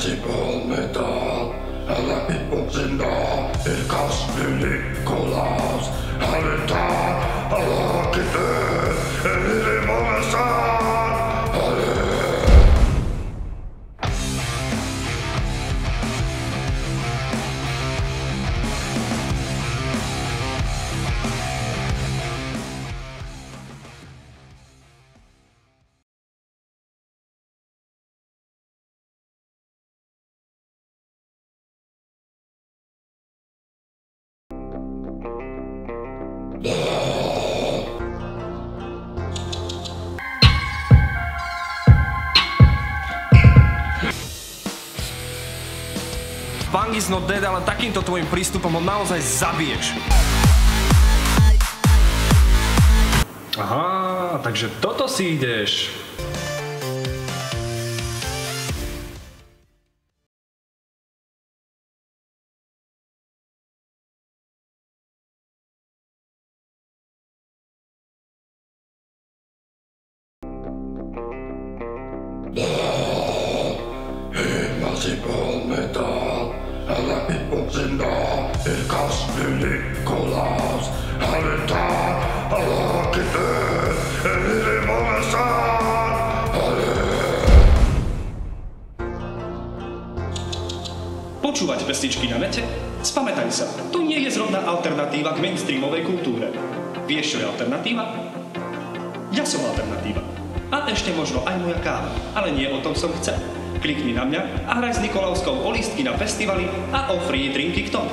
Invisible metal, and let people in there. It costs me Nicholas, and it's I like it there, and it is my son. Punk is not dead, ale takýmto tvojim prístupom ho naozaj zabiješ. Aha, takže toto si ideš. Invisible metal, and let people in there. It costs me Nicholas, and it's I like it there, and it is my son. Počúvať pesničky na nete? Spamätaj sa, to nie je zrovna alternatíva k mainstreamovej kultúre. Vieš, čo je alternatíva? Ja som alternatíva. A ešte možno aj moja káva, ale nie o tom som chcel. Klikni na mňa a hraj s Nikolauskou o lístky na festivali a o free drinky k tomu.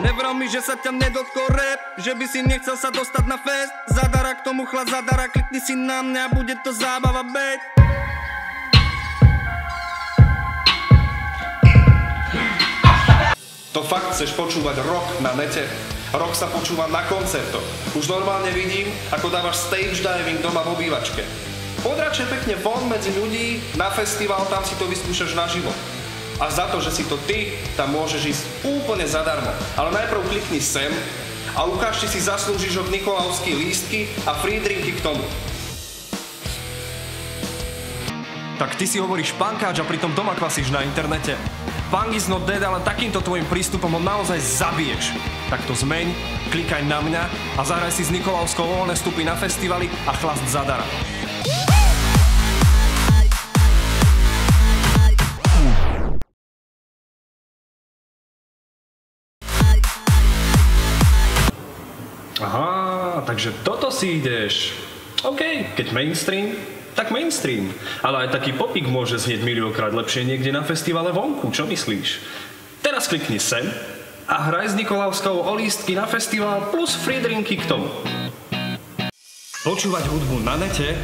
Nevral mi, že sa ťa nedotkol rap, že by si nechcel sa dostať na fest. Zadara k tomu chlad, zadara, klikni si na mňa, bude to zábava, babe. To fakt chceš počúvať rock na nete? Rock sa počúva na koncertoch. Už normálne vidím, ako dávaš stage diving doma v obývačke. Poď radšej pekne von medzi ľudí, na festival, tam si to vyskúšaš naživo. A za to, že si to ty, tam môžeš ísť úplne zadarmo. Ale najprv klikni sem a ukáž, či si zaslúžiš od Nikolausky lístky a free drinky k tomu. Tak ty si hovoríš punkáč a pritom doma kvasíš na internete. Punk is not dead, ale takýmto tvojim prístupom ho naozaj zabiješ. Tak to zmeň, klikaj na mňa a zahraj si s Nikolauskou voľné vstupy na festivaly a chlast zadara. Aha, takže toto si ideš. OK, keď mainstream, tak mainstream. Ale aj taký popík môže znieť miliónkrát lepšie niekde na festivale vonku, čo myslíš? Teraz klikni sem a hraj s Nikolauskou o lístky na festival plus free drinky k tomu. Počúvať hudbu na nete?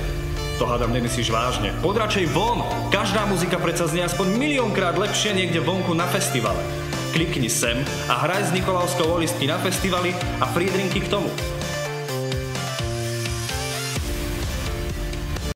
To hádam nemyslíš vážne. Poď radšej von! Každá muzika predsa znie aspoň miliónkrát lepšie niekde vonku na festivale. Klikni sem a hraj s Nikolauskou o lístky na festivaly a free drinky k tomu.